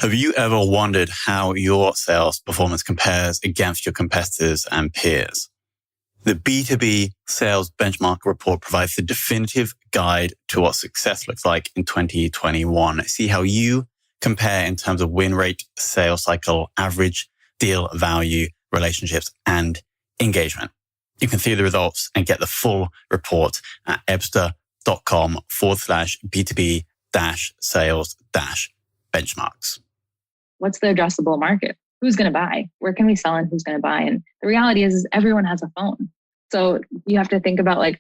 Have you ever wondered how your sales performance compares against your competitors and peers? The B2B Sales Benchmark Report provides the definitive guide to what success looks like in 2021. See how you compare in terms of win rate, sales cycle, average deal value, relationships, and engagement. You can see the results and get the full report at ebsta.com/B2B-sales-benchmarks. What's the addressable market? Who's going to buy? Where can we sell and who's going to buy? And the reality is everyone has a phone. So you have to think about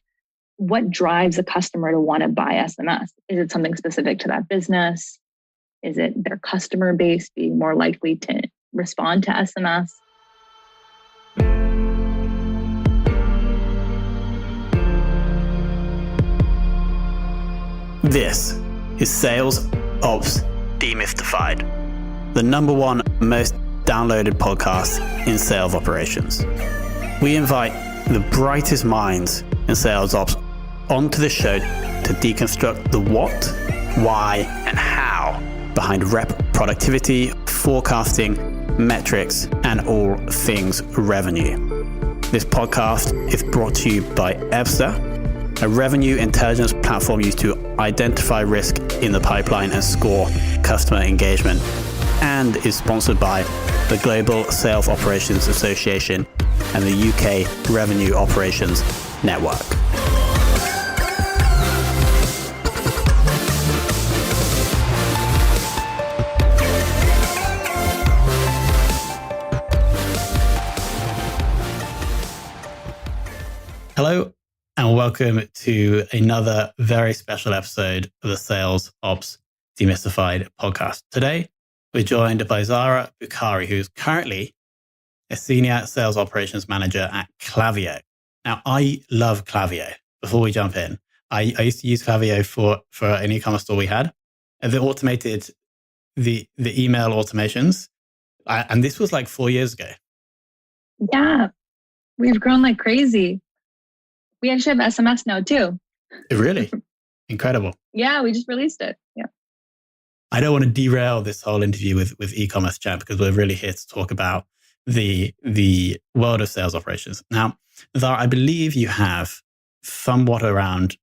what drives a customer to want to buy SMS? Is it something specific to that business? Is it their customer base being more likely to respond to SMS? This is Sales Ops Demystified, the number one most downloaded podcast in sales operations. We invite the brightest minds in sales ops onto the show to deconstruct the what, why, and how behind rep productivity, forecasting, metrics, and all things revenue. This podcast is brought to you by ebsta, a revenue intelligence platform used to identify risk in the pipeline and score customer engagement, and is sponsored by the Global Sales Operations Association and the UK Revenue Operations Network. Hello, and welcome to another very special episode of the Sales Ops Demystified podcast. Today, we're joined by Zahra Bukhari, who's currently a senior sales operations manager at Klaviyo. Now, I love Klaviyo. Before we jump in, I used to use Klaviyo for an e-commerce store we had. And they automated the email automations. And this was 4 years ago. Yeah, we've grown like crazy. We actually have SMS now too. Really? Incredible. Yeah, we just released it. Yeah. I don't want to derail this whole interview with e-commerce chat because we're really here to talk about the world of sales operations. Now, Zahra, I believe you have somewhat around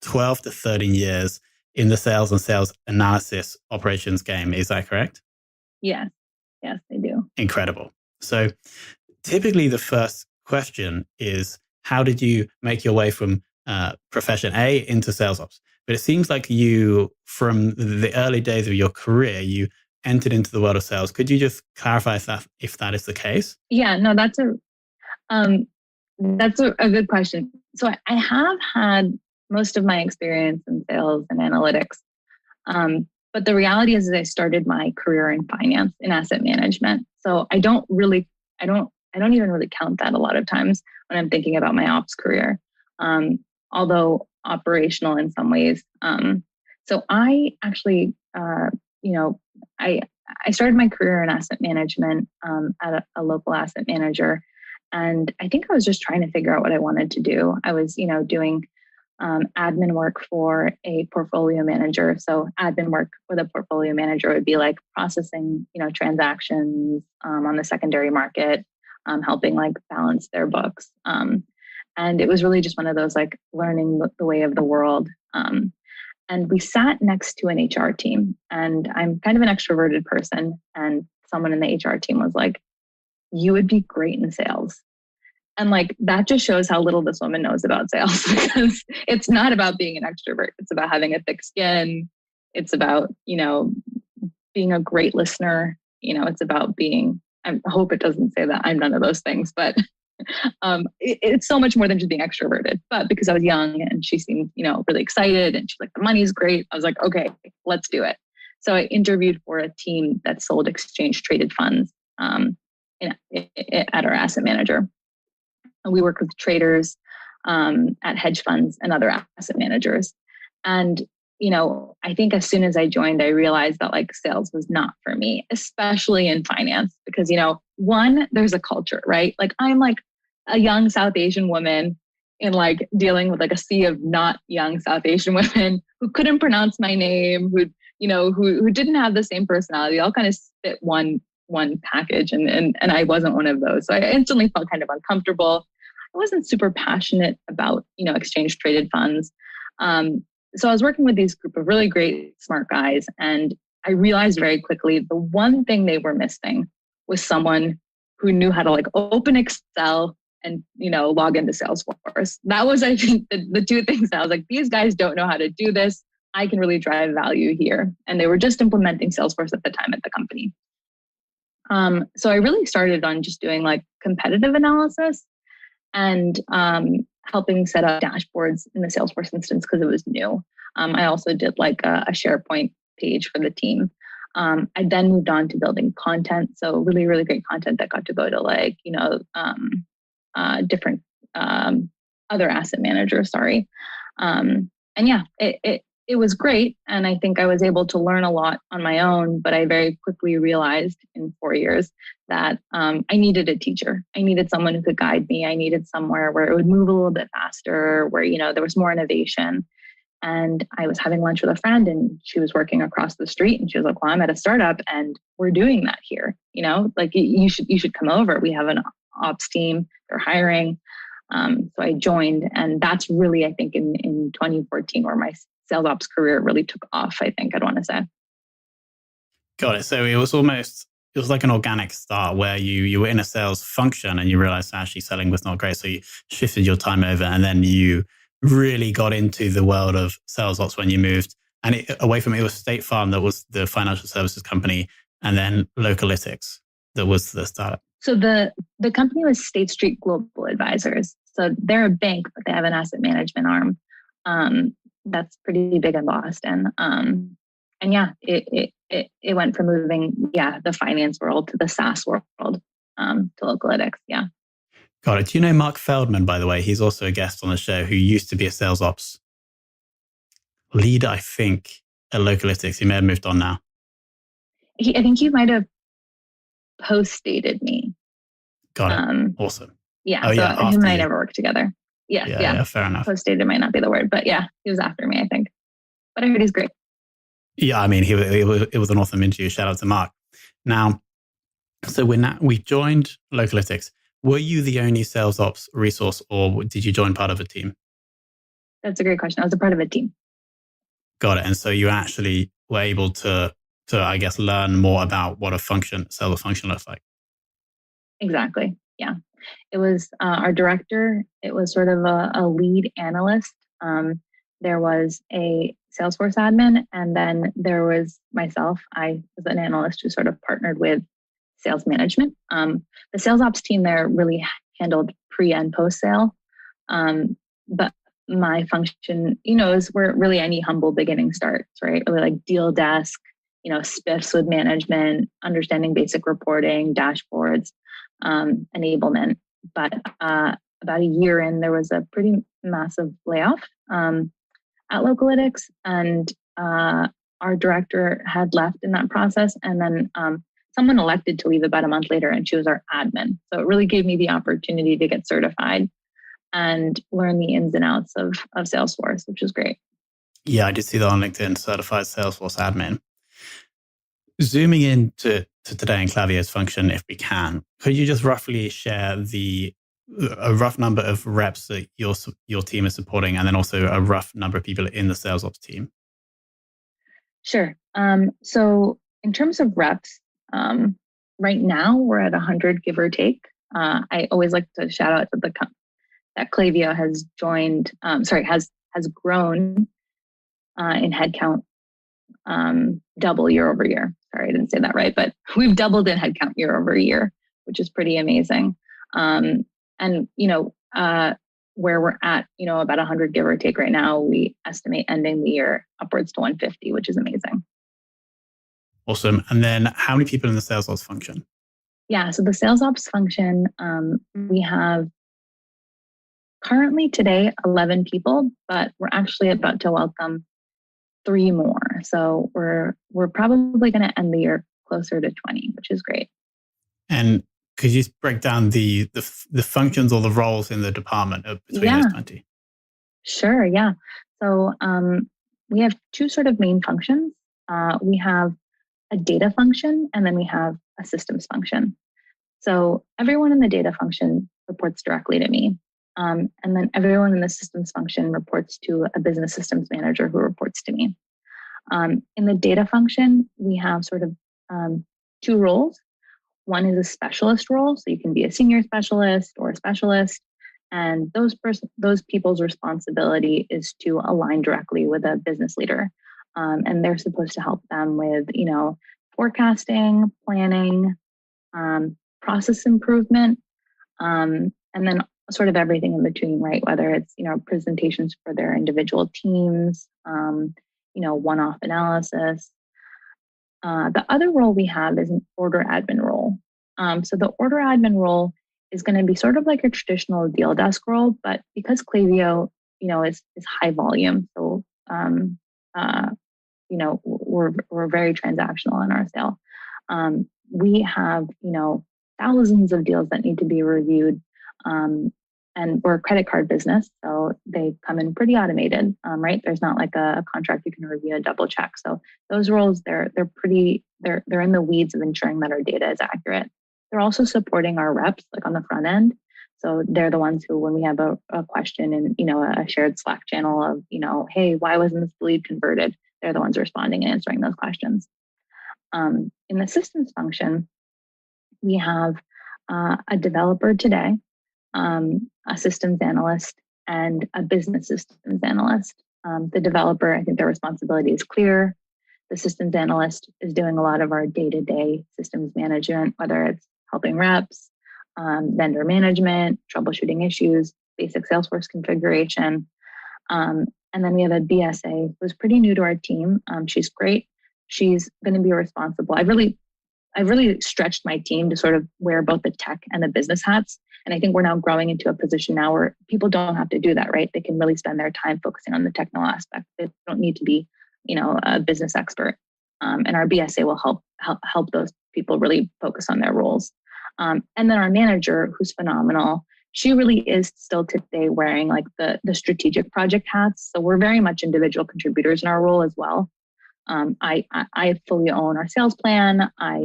12 to 13 years in the sales and sales analysis operations game. Is that correct? Yes, I do. Incredible. So typically the first question is, how did you make your way from profession A into sales ops? But it seems like you, from the early days of your career, you entered into the world of sales. Could you just clarify if that is the case? Yeah, no, that's a good question. So I have had most of my experience in sales and analytics. But the reality is I started my career in finance, in asset management. So I don't even really count that a lot of times when I'm thinking about my ops career, although operational in some ways. So I actually, I started my career in asset management at a local asset manager. And I think I was just trying to figure out what I wanted to do. I was, doing admin work for a portfolio manager. So admin work with a portfolio manager would be like processing, transactions on the secondary market, helping balance their books. And it was really just one of those learning the way of the world. And we sat next to an HR team, and I'm kind of an extroverted person. And someone in the HR team was like, "You would be great in sales." And that just shows how little this woman knows about sales, because it's not about being an extrovert. It's about having a thick skin. It's about, being a great listener. It's about being, I hope it doesn't say that I'm none of those things, but it's so much more than just being extroverted. But because I was young and she seemed, really excited, and she's like, the money's great, I was like, okay, let's do it. So I interviewed for a team that sold exchange traded funds at our asset manager. And we work with traders at hedge funds and other asset managers. And, I think as soon as I joined, I realized that sales was not for me, especially in finance, because, one, there's a culture, right? I'm a young South Asian woman in dealing with a sea of not young South Asian women who couldn't pronounce my name, who who didn't have the same personality. They all kind of fit one package, and I wasn't one of those. So I instantly felt kind of uncomfortable. I wasn't super passionate about, exchange traded funds. So I was working with these group of really great, smart guys. And I realized very quickly the one thing they were missing was someone who knew how to open Excel and, log into Salesforce. That was, I think, the two things. I was like, these guys don't know how to do this. I can really drive value here. And they were just implementing Salesforce at the time at the company. So I really started on just doing competitive analysis and helping set up dashboards in the Salesforce instance because it was new. I also did a SharePoint page for the team. I then moved on to building content. So really, really great content that got to go to different other asset managers. And yeah, it was great. And I think I was able to learn a lot on my own, but I very quickly realized in 4 years that I needed a teacher. I needed someone who could guide me. I needed somewhere where it would move a little bit faster, where, there was more innovation. And I was having lunch with a friend and she was working across the street and she was like, well, I'm at a startup and we're doing that here. You should come over. We have an ops team, they're hiring. So I joined, and that's really, I think in 2014 where my sales ops career really took off, I think I'd want to say. Got it. So it was like an organic start where you were in a sales function and you realized actually selling was not great. So you shifted your time over and then you really got into the world of sales ops when you moved. And away from it was State Farm, that was the financial services company, and then Localytics, that was the startup. So the company was State Street Global Advisors. So they're a bank, but they have an asset management arm that's pretty big in Boston. And yeah, it went from moving the finance world to the SaaS world to Localytics. Yeah. Got it. Do you know Mark Feldman, by the way? He's also a guest on the show who used to be a sales ops lead, I think, at Localytics. He may have moved on now. I think he might have post-dated me. Got it. Awesome. Yeah. Oh, so him and I never worked together. Yeah. Fair enough. Post-dated might not be the word, but yeah, he was after me, I think. But I heard he's great. Yeah, I mean, it was an awesome interview. Shout out to Mark. Now, so we joined Localytics. Were you the only sales ops resource, or did you join part of a team? That's a great question. I was a part of a team. Got it. And so you actually were able to I guess, learn more about what a sales function looks like. Exactly. Yeah. It was our director. It was sort of a lead analyst. There was a Salesforce admin, and then there was myself. I was an analyst who sort of partnered with sales management. The sales ops team there really handled pre and post sale. But my function, is where really any humble beginning starts, right? Really like deal desk, spiffs with management, understanding basic reporting, dashboards, enablement. But about a year in, there was a pretty massive layoff at Localytics, and our director had left in that process. And then someone elected to leave about a month later, and she was our admin. So it really gave me the opportunity to get certified and learn the ins and outs of Salesforce, which was great. Yeah, I did see that on LinkedIn, certified Salesforce admin. Zooming into today in Klaviyo's function, if we can, could you just roughly share a rough number of reps that your team is supporting, and then also a rough number of people in the sales ops team? Sure. So in terms of reps, right now we're at 100, give or take. I always like to shout out to that Klaviyo has joined. Has grown in headcount double year over year. Sorry, I didn't say that right, but we've doubled in headcount year over year, which is pretty amazing. And where we're at, about 100, give or take right now, we estimate ending the year upwards to 150, which is amazing. Awesome. And then how many people in the sales ops function? Yeah, so the sales ops function, we have currently today 11 people, but we're actually about to welcome 3 more. So we're probably going to end the year closer to 20, which is great. And could you break down the functions or the roles in the department between those 20? Sure, yeah. So we have 2 sort of main functions. we have a data function, and then we have a systems function. So everyone in the data function reports directly to me. And then everyone in the systems function reports to a business systems manager who reports to me. In the data function, we have sort of two roles. One is a specialist role, so you can be a senior specialist or a specialist, and those people's responsibility is to align directly with a business leader, and they're supposed to help them with, forecasting, planning, process improvement, and then sort of everything in between, right? Whether it's presentations for their individual teams, one-off analysis. The other role we have is an order admin role. So the order admin role is going to be sort of like a traditional deal desk role, but because Klaviyo, is high volume, so we're very transactional in our sale. We have thousands of deals that need to be reviewed, and we're a credit card business, so they come in pretty automated, right? There's not like a contract you can review and double check. So those roles, they're in the weeds of ensuring that our data is accurate. They're also supporting our reps, like on the front end. So they're the ones who, when we have a question in a shared Slack channel of hey, why wasn't this lead converted? They're the ones responding and answering those questions. In the systems function, we have a developer today, a systems analyst, and a business systems analyst. The developer, I think their responsibility is clear. The systems analyst is doing a lot of our day-to-day systems management, whether it's helping reps, vendor management, troubleshooting issues, basic Salesforce configuration. And then we have a BSA who's pretty new to our team. She's great. She's going to be responsible. I've really stretched my team to sort of wear both the tech and the business hats. And I think we're now growing into a position now where people don't have to do that, right? They can really spend their time focusing on the technical aspect. They don't need to be, a business expert. And our BSA will help those people really focus on their roles. And then our manager, who's phenomenal, she really is still today wearing like the strategic project hats. So we're very much individual contributors in our role as well. I fully own our sales plan. I,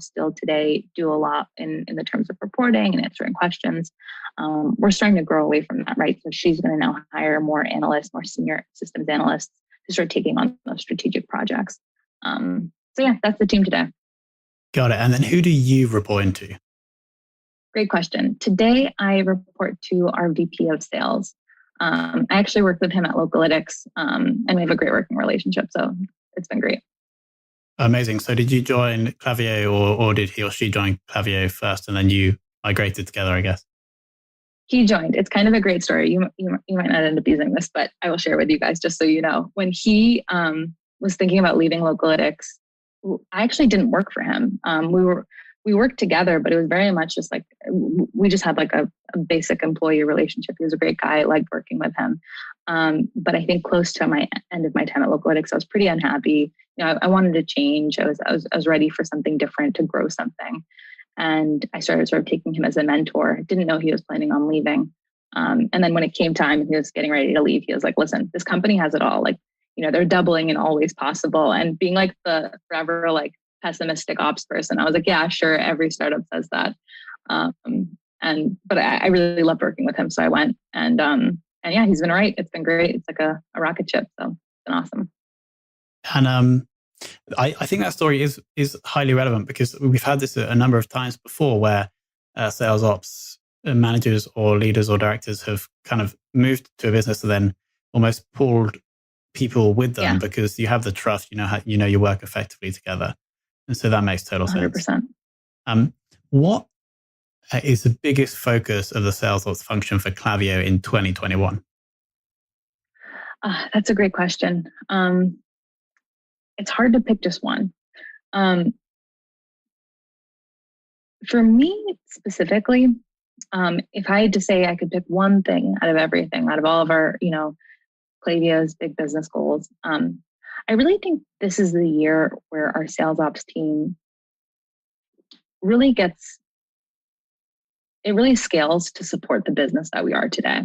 still today do a lot in the terms of reporting and answering questions. We're starting to grow away from that, right? So she's going to now hire more analysts, more senior systems analysts to start taking on those strategic projects. So yeah, that's the team today. Got it. And then who do you report into? Great question. Today, I report to our VP of sales. I actually worked with him at Localytics, and we have a great working relationship. So it's been great. Amazing. So did you join Klaviyo or did he or she join Klaviyo first and then you migrated together, I guess? He joined. It's kind of a great story. You might not end up using this, but I will share with you guys just so you know. When he was thinking about leaving Localytics, I actually didn't work for him. We worked together, but it was very much just like, we just had like a basic employee relationship. He was a great guy. I liked working with him. But I think close to my end of my time at Localytics, I was pretty unhappy. I wanted to change. I was ready for something different, to grow something. And I started sort of taking him as a mentor. Didn't know he was planning on leaving. And then when it came time and he was getting ready to leave, he was like, listen, this company has it all. Like, they're doubling in all ways possible. And being like the forever, like, pessimistic ops person, I was like, yeah, sure. Every startup says that. But I really loved working with him. So I went and yeah, he's been right. It's been great. It's like a rocket ship. So it's been awesome. And I think that story is highly relevant because we've had this a number of times before where sales ops managers or leaders or directors have kind of moved to a business and then almost pulled people with them because you have the trust, you work effectively together. And so that makes total 100%. sense. What is the biggest focus of the sales ops function for Klaviyo in 2021? That's a great question. It's hard to pick just one. For me specifically, if I had to say I could pick one thing out of everything, out of all of our, Klaviyo's big business goals, I really think this is the year where our sales ops team really scales to support the business that we are today.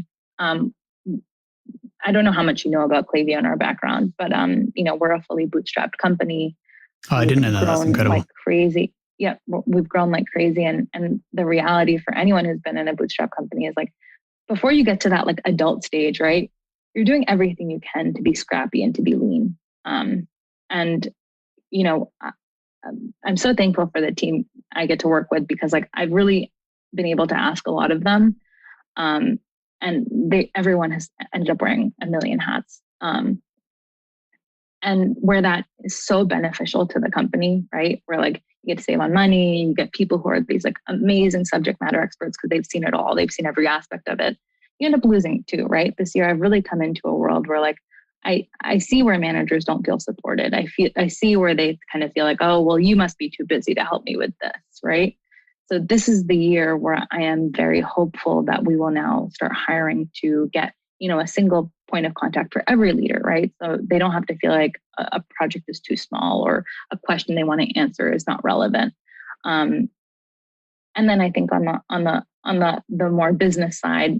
I don't know how much you know about Klaviyo and our background, but we're a fully bootstrapped company. Oh, I didn't know that. That's incredible. Like crazy. Yeah, we've grown like crazy. And the reality for anyone who's been in a bootstrap company is like, before you get to that like adult stage, right? You're doing everything you can to be scrappy and to be lean. I'm so thankful for the team I get to work with, because like I've really been able to ask a lot of them. And everyone has ended up wearing a million hats. And where that is so beneficial to the company, right? Where like you get to save on money, you get people who are these like amazing subject matter experts because they've seen it all, they've seen every aspect of it. You end up losing too, right? This year, I've really come into a world where like I see where managers don't feel supported. I see where they kind of feel like, oh, well, you must be too busy to help me with this, right? So this is the year where I am very hopeful that we will now start hiring to get, a single point of contact for every leader, right? So they don't have to feel like a project is too small or a question they want to answer is not relevant. And then I think on the more business side,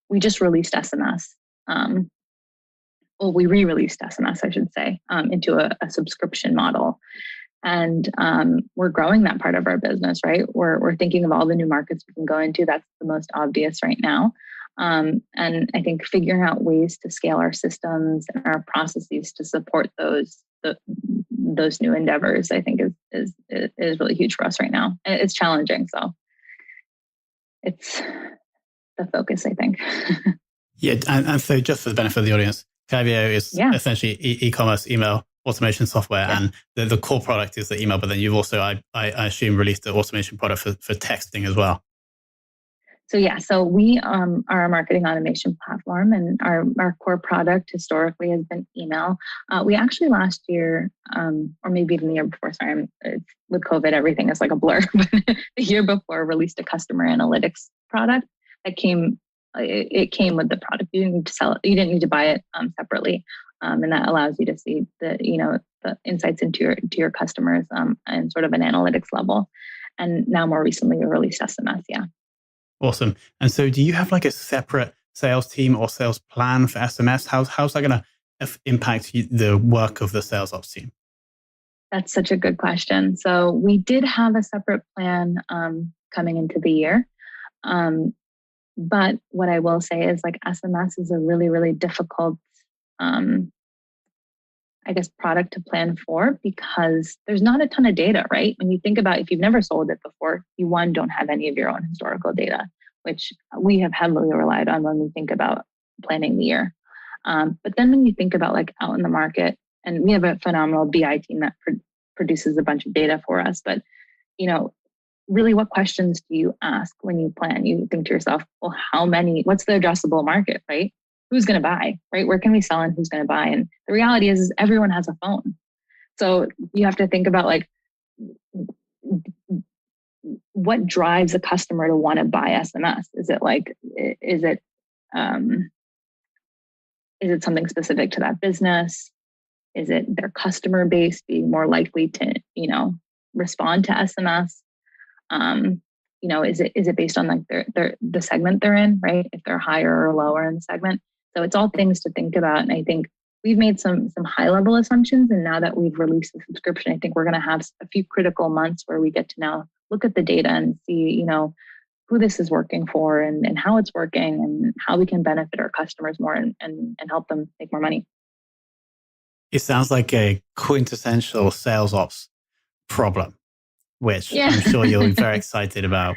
we just released SMS. We re-released SMS, I should say, into a subscription model. And we're growing that part of our business, right? We're thinking of all the new markets we can go into. That's the most obvious right now. And I think figuring out ways to scale our systems and our processes to support those new endeavors, I think is really huge for us right now. And it's challenging, so it's the focus, I think. Yeah, and so just for the benefit of the audience, Klaviyo is essentially e-commerce email automation software, and the core product is the email. But then you've also, I assume, released the automation product for texting as well. So we are a marketing automation platform, and our core product historically has been email. We actually last year, or maybe even the year before, with COVID, everything is like a blur. But the year before, released a customer analytics product that came. It came with the product. You didn't need to sell it. You didn't need to buy it separately, and that allows you to see the insights into your customers and sort of an analytics level. And now, more recently, we released SMS. Yeah. Awesome. And so, do you have like a separate sales team or sales plan for SMS? How's that going to impact the work of the sales ops team? That's such a good question. So we did have a separate plan coming into the year. But what I will say is like SMS is a really, really difficult, product to plan for, because there's not a ton of data, right? When you think about, if you've never sold it before, you don't have any of your own historical data, which we have heavily relied on when we think about planning the year. But then when you think about like out in the market, and we have a phenomenal BI team that produces a bunch of data for us, but really, what questions do you ask when you plan? You think to yourself, well, what's the addressable market, right? Who's going to buy, right? Where can we sell and who's going to buy? And the reality is everyone has a phone. So you have to think about like, what drives a customer to want to buy SMS? Is it something specific to that business? Is it their customer base being more likely to, respond to SMS? Is it based on like the segment they're in, right? If they're higher or lower in the segment. So it's all things to think about. And I think we've made some high level assumptions. And now that we've released the subscription, I think we're going to have a few critical months where we get to now look at the data and see, who this is working for and how it's working and how we can benefit our customers more and help them make more money. It sounds like a quintessential sales ops problem, which I'm sure you'll be very excited about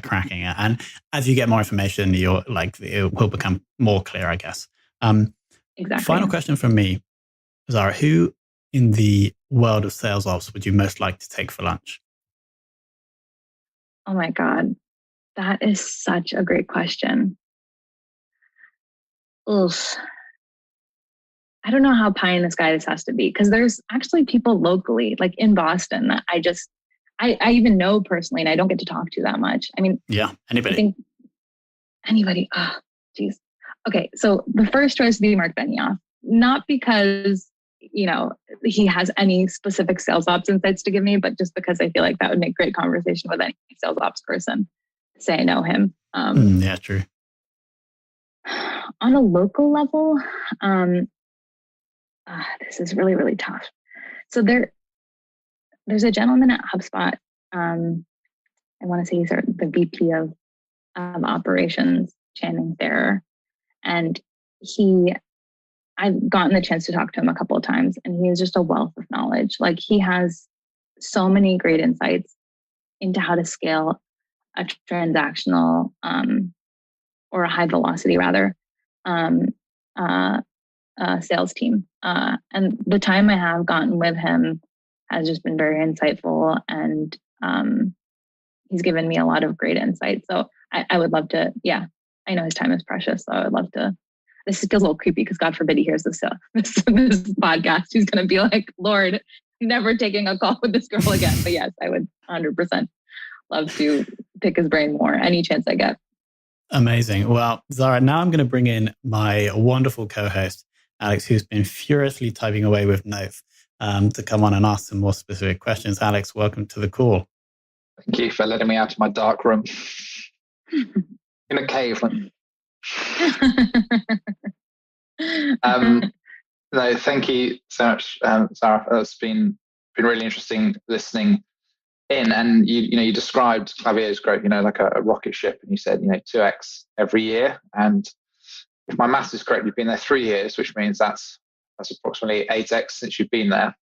cracking it. And as you get more information, it will become more clear, I guess. Exactly. Final question from me, Zahra. Who in the world of sales ops would you most like to take for lunch? Oh my God, that is such a great question. Oof. I don't know how pie in the sky this has to be, because there's actually people locally, like in Boston, that I even know personally, and I don't get to talk to that much. I mean, anybody. I think anybody. Oh, geez. Okay, so the first choice would be Mark Benioff, not because he has any specific sales ops insights to give me, but just because I feel like that would make great conversation with any sales ops person. Say I know him. Yeah, true. on a local level, this is really, really tough. So there's a gentleman at HubSpot. I want to say he's the VP of operations, Channing Thayer. And I've gotten the chance to talk to him a couple of times, and he is just a wealth of knowledge. Like, he has so many great insights into how to scale a transactional or a high velocity rather sales team. And the time I have gotten with him has just been very insightful, and he's given me a lot of great insight. So I would love to, I know his time is precious. So I would love to, this feels a little creepy because God forbid he hears this podcast. He's going to be like, Lord, never taking a call with this girl again. But yes, I would 100% love to pick his brain more any chance I get. Amazing. Well, Zahra, now I'm going to bring in my wonderful co-host, Alex, who's been furiously typing away with notes to come on and ask some more specific questions. Alex, welcome to the call. Thank you for letting me out of my dark room. In a cave. No, thank you so much, Zahra. It's been really interesting listening in. And you described Klaviyo as great, like a rocket ship, and you said 2x every year. And if my maths is correct, you've been there 3 years, which means that's approximately 8x since you've been there.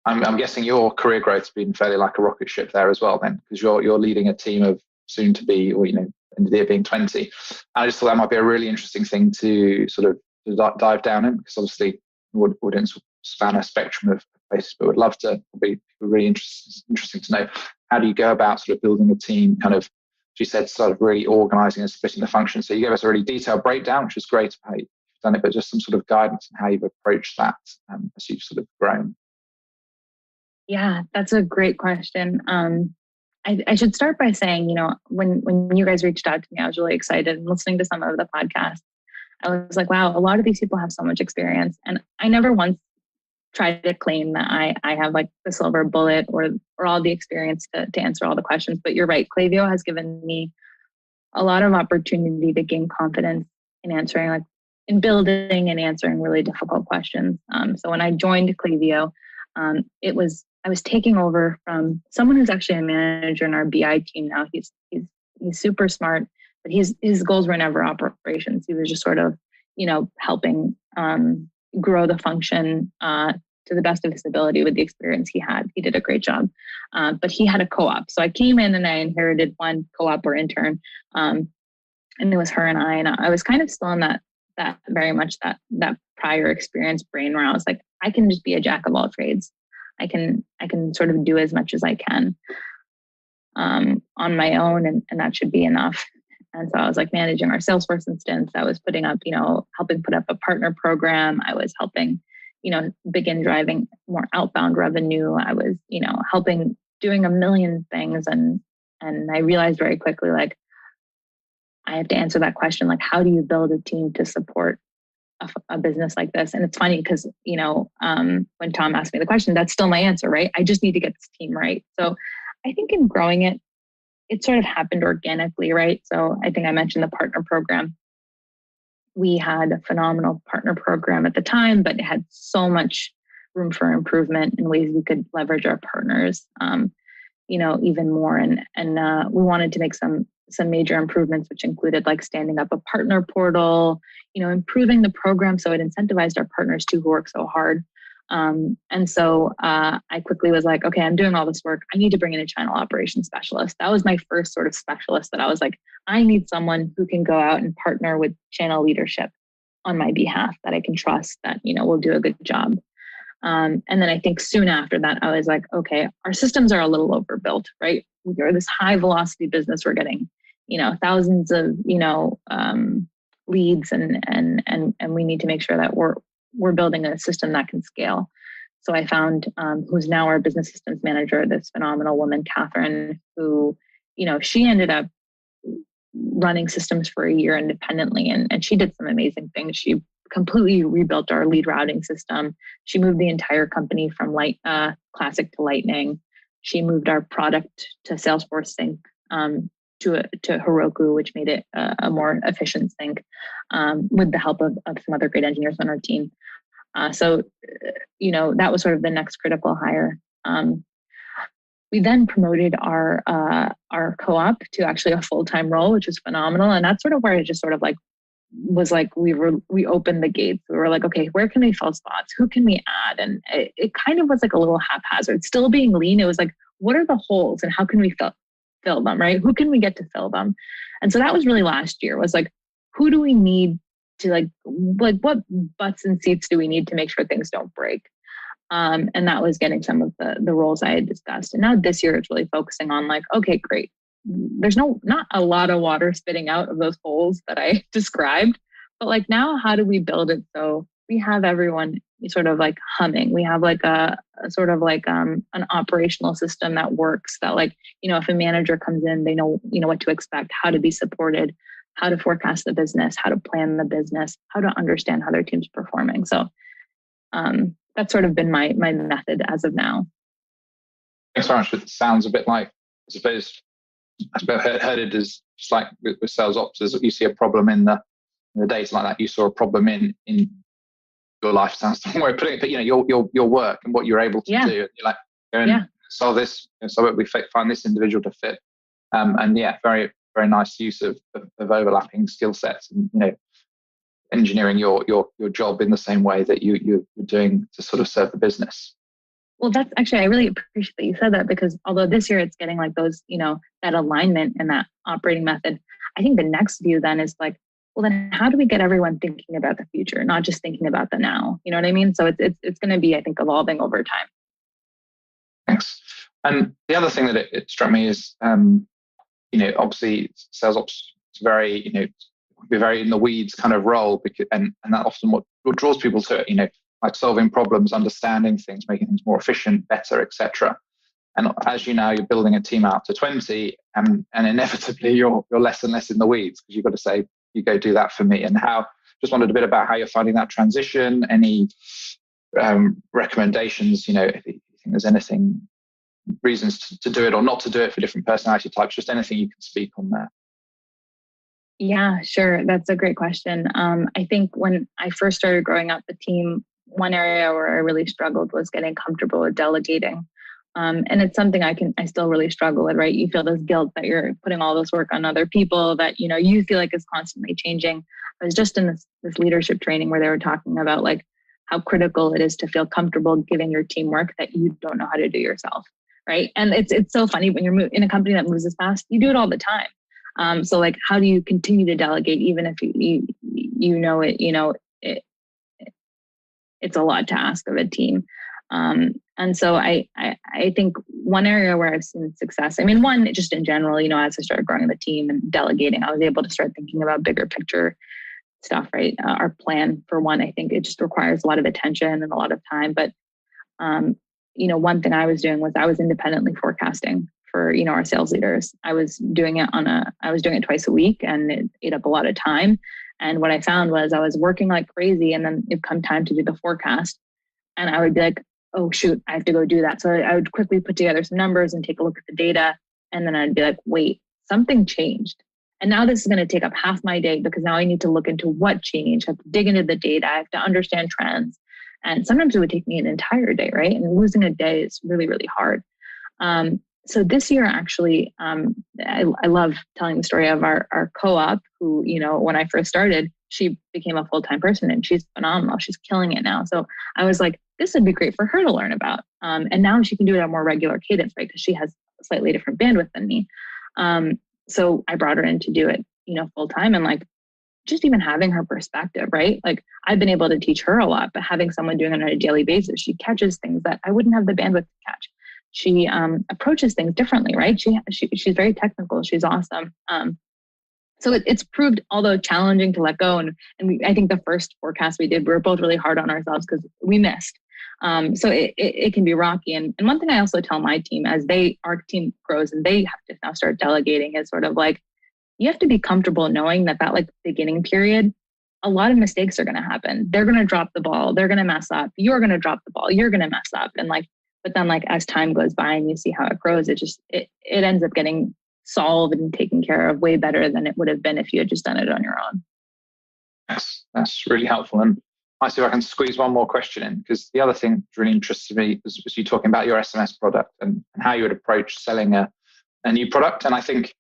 I'm guessing your career growth has been fairly like a rocket ship there as well, then, because you're leading a team of soon to be, or end of the year being 20. And I just thought that might be a really interesting thing to sort of dive down in, because obviously wouldn't span a spectrum of places, but would love to be really interesting to know, how do you go about sort of building a team, kind of, she said, sort of really organizing and splitting the function. So you gave us a really detailed breakdown, which is great of how you've done it, but just some sort of guidance on how you've approached that as you've sort of grown. Yeah, that's a great question. I should start by saying, when you guys reached out to me, I was really excited, and listening to some of the podcasts, I was like, wow, a lot of these people have so much experience. And I never once tried to claim that I have like the silver bullet or all the experience to answer all the questions. But you're right, Klaviyo has given me a lot of opportunity to gain confidence in answering, in building and answering really difficult questions. So when I joined Klaviyo, I was taking over from someone who's actually a manager in our BI team now. He's super smart, but his goals were never operations. He was just sort of, helping grow the function to the best of his ability with the experience he had. He did a great job, but he had a co-op. So I came in and I inherited one co-op or intern, and it was her and I was kind of still in that very much that prior experience brain where I was like, I can just be a jack of all trades. I can sort of do as much as I can on my own, and that should be enough. And so I was like managing our Salesforce instance. I was putting up, helping put up a partner program. I was helping, begin driving more outbound revenue. I was, helping doing a million things. And I realized very quickly, I have to answer that question. How do you build a team to support a business like this? And it's funny because, when Tom asked me the question, that's still my answer, right? I just need to get this team right. So I think in growing it sort of happened organically, right? So I think I mentioned the partner program. We had a phenomenal partner program at the time, but it had so much room for improvement in ways we could leverage our partners, even more. And we wanted to make some major improvements, which included standing up a partner portal, improving the program so it incentivized our partners too, who work so hard. And so I quickly was like, okay, I'm doing all this work. I need to bring in a channel operations specialist. That was my first sort of specialist that I was like, I need someone who can go out and partner with channel leadership on my behalf that I can trust that, will do a good job. And then I think soon after that, I was like, okay, our systems are a little overbuilt, right? We're this high velocity business. We're getting, thousands of, leads and we need to make sure that we're building a system that can scale. So I found who's now our business systems manager, this phenomenal woman, Catherine, who, she ended up running systems for a year independently. And she did some amazing things. She completely rebuilt our lead routing system. She moved the entire company from Classic to Lightning. She moved our product to Salesforce Sync. to Heroku, which made it a more efficient sync, with the help of some other great engineers on our team. So that was sort of the next critical hire. We then promoted our co-op to actually a full-time role, which was phenomenal. And that's sort of where it just sort of like was like we opened the gates. We were like, okay, where can we fill spots? Who can we add? And it kind of was like a little haphazard. Still being lean, it was like, what are the holes and how can we fill them, right? Who can we get to fill them? And so that was really last year, was like, who do we need to like what butts and seats do we need to make sure things don't break? And that was getting some of the roles I had discussed. And now this year it's really focusing on like, okay, great. There's not a lot of water spitting out of those holes that I described, but like now how do we build it so we have everyone sort of like humming? We have like a sort of like an operational system that works, that like, if a manager comes in, they know what to expect, how to be supported, how to forecast the business, how to plan the business, how to understand how their team's performing. So that's sort of been my method as of now. Thanks very much. It sounds a bit like, I suppose heard it as just like with sales ops, as you see a problem in the data like that, you saw a problem in your life, sounds the wrong way of putting it, but your work and what you're able to do. And you're like, go and solve this, so we find this individual to fit. And very, very nice use of overlapping skill sets, and engineering your job in the same way that you're doing to sort of serve the business. Well, that's actually, I really appreciate that you said that, because although this year it's getting like those, that alignment and that operating method, I think the next view then is like, well, then how do we get everyone thinking about the future, not just thinking about the now? You know what I mean? So it's going to be, I think, evolving over time. Thanks. And the other thing that it struck me is, obviously sales ops is very, be very in the weeds kind of role, because, and that often what draws people to it, like solving problems, understanding things, making things more efficient, better, etc. And as you're building a team out to 20, and inevitably you're less and less in the weeds, because you've got to say, you go do that for me. And just wondered a bit about how you're finding that transition, any recommendations, if you think there's anything, reasons to do it or not to do it for different personality types, just anything you can speak on there. Yeah, sure. That's a great question. I think when I first started growing up the team, one area where I really struggled was getting comfortable with delegating. And it's something I still really struggle with, right? You feel this guilt that you're putting all this work on other people that, you feel like is constantly changing. I was just in this leadership training where they were talking about like how critical it is to feel comfortable giving your team work that you don't know how to do yourself, right? And it's so funny when you're in a company that moves as fast, you do it all the time. So like, how do you continue to delegate even if it's a lot to ask of a team. And so I think one area where I've seen success, one, just in general, as I started growing the team and delegating, I was able to start thinking about bigger picture stuff, right? Our plan, for one, I think it just requires a lot of attention and a lot of time. But, one thing I was doing was I was independently forecasting for, our sales leaders. I was doing it twice a week, and it ate up a lot of time. And what I found was I was working like crazy, and then it'd come time to do the forecast, and I would be like, oh shoot, I have to go do that. So I would quickly put together some numbers and take a look at the data. And then I'd be like, wait, something changed. And now this is going to take up half my day, because now I need to look into what changed. I have to dig into the data. I have to understand trends. And sometimes it would take me an entire day, right? And losing a day is really, really hard. So this year, actually, I love telling the story of our co-op who, when I first started, she became a full-time person, and she's phenomenal. She's killing it now. So I was like, this would be great for her to learn about. And now she can do it at a more regular cadence, right? Because she has a slightly different bandwidth than me. So I brought her in to do it, full-time, and like, just even having her perspective, right? Like, I've been able to teach her a lot, but having someone doing it on a daily basis, she catches things that I wouldn't have the bandwidth to catch. She approaches things differently, right? She's very technical. She's awesome. So it's proved, although challenging to let go. And I think the first forecast we did, we were both really hard on ourselves because we missed. So it can be rocky. And one thing I also tell my team as our team grows and they have to now start delegating is sort of like, you have to be comfortable knowing that like beginning period, a lot of mistakes are going to happen. They're going to drop the ball. They're going to mess up. You're going to drop the ball. You're going to mess up. And like, but then like as time goes by and you see how it grows, it ends up getting solved and taken care of way better than it would have been if you had just done it on your own. That's really helpful. And I see if I can squeeze one more question in, because the other thing that really interested me was you talking about your SMS product and how you would approach selling a new product. And I think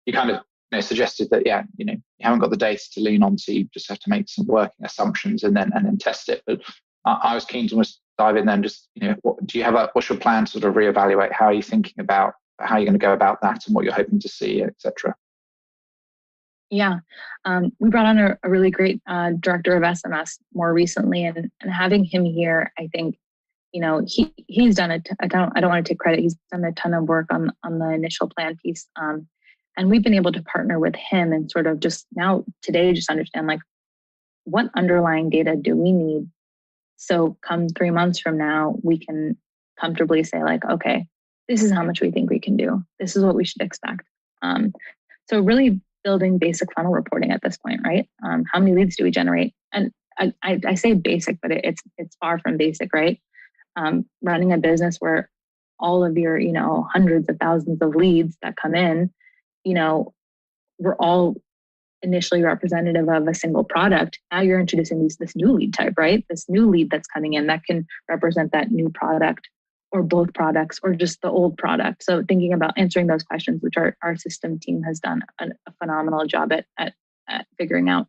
you kind of suggested that, you haven't got the data to lean on, so you just have to make some working assumptions and then test it. But I was keen to almost dive in there and just, what's your plan to sort of reevaluate? How are you thinking about how you're going to go about that and what you're hoping to see, etc.? Yeah, we brought on a really great director of SMS more recently, and having him here, I think, he's done it. I don't want to take credit. He's done a ton of work on the initial plan piece, and we've been able to partner with him and sort of just now today just understand like what underlying data do we need, so come 3 months from now we can comfortably say like, okay, this is how much we think we can do. This is what we should expect. So really building basic funnel reporting at this point, right? How many leads do we generate? And I say basic, but it's far from basic, right? Running a business where all of your, hundreds of thousands of leads that come in, we're all initially representative of a single product. Now you're introducing this new lead type, right? This new lead that's coming in that can represent that new product or both products or just the old product. So thinking about answering those questions, which our system team has done a phenomenal job at figuring out.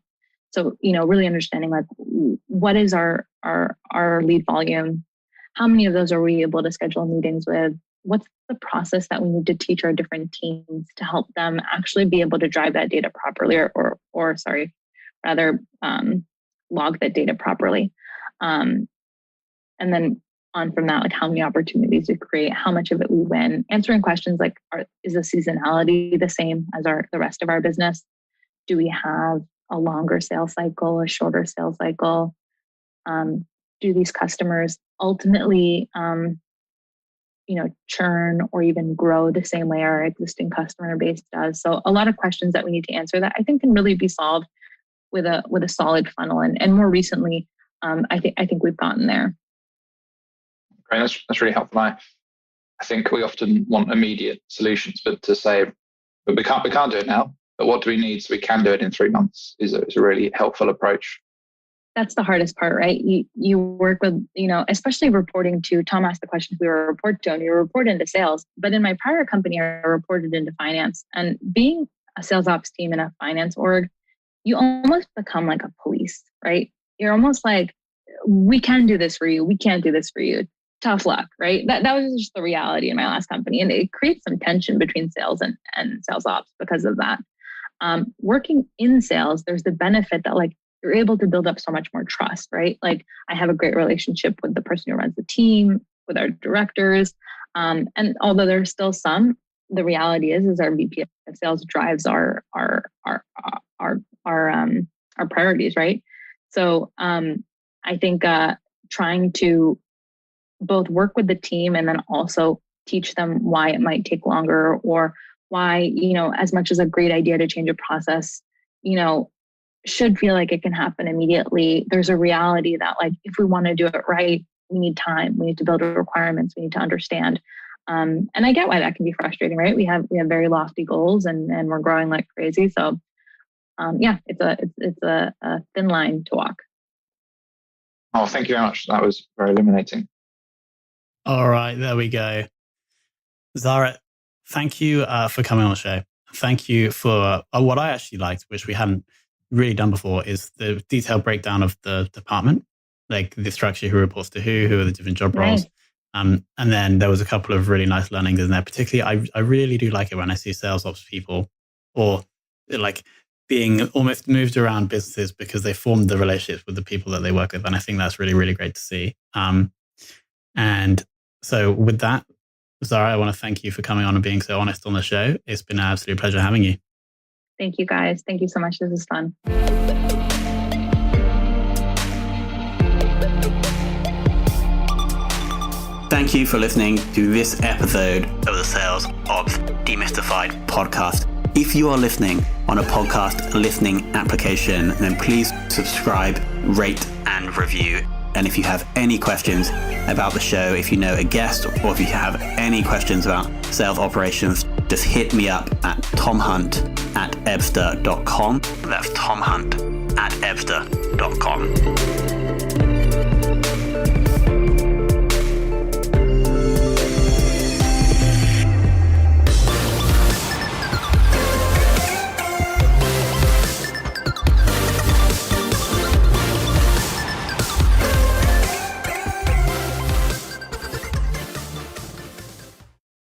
So, really understanding like what is our lead volume? How many of those are we able to schedule meetings with? What's the process that we need to teach our different teams to help them actually be able to drive that data properly or log that data properly. And then on from that, like how many opportunities we create, how much of it we win, answering questions like, is the seasonality the same as the rest of our business? Do we have a longer sales cycle, a shorter sales cycle? Do these customers ultimately, churn or even grow the same way our existing customer base does? So a lot of questions that we need to answer that I think can really be solved with a solid funnel. And more recently, I think we've gotten there. Great, that's really helpful. I think we often want immediate solutions, but to say, but we can't do it now. But what do we need so we can do it in 3 months is a really helpful approach. That's the hardest part, right? You work with, especially reporting to, Tom asked the questions we were report to, and you report into sales. But in my prior company, I reported into finance. And being a sales ops team in a finance org, you almost become like a police, right? You're almost like, we can do this for you. We can't do this for you. Tough luck, right? That was just the reality in my last company. And it creates some tension between sales and sales ops because of that. Working in sales, there's the benefit that like you're able to build up so much more trust, right? Like I have a great relationship with the person who runs the team, with our directors. And although there's still some, the reality is our VP of sales drives our priorities, right? So I think trying to both work with the team and then also teach them why it might take longer or why, as much as a great idea to change a process, should feel like it can happen immediately. There's a reality that like, if we want to do it right, we need time. We need to build requirements. We need to understand. And I get why that can be frustrating, right? We have very lofty goals and we're growing like crazy. So it's a thin line to walk. Oh, thank you very much. That was very illuminating. All right, there we go. Zahra, thank you for coming on the show. Thank you for what I actually liked, which we hadn't really done before, is the detailed breakdown of the department, like the structure, who reports to who are the different job roles. And then there was a couple of really nice learnings in there. Particularly, I really do like it when I see sales ops people or like being almost moved around businesses because they formed the relationships with the people that they work with. And I think that's really, really great to see. And so with that, Zahra, I want to thank you for coming on and being so honest on the show. It's been an absolute pleasure having you. Thank you, guys. Thank you so much. This is fun. Thank you for listening to this episode of the Sales Ops Demystified podcast. If you are listening on a podcast listening application, then please subscribe, rate, and review. And if you have any questions about the show, if you know a guest, or if you have any questions about sales operations, just hit me up at tomhunt@ebster.com. That's tomhunt@ebster.com.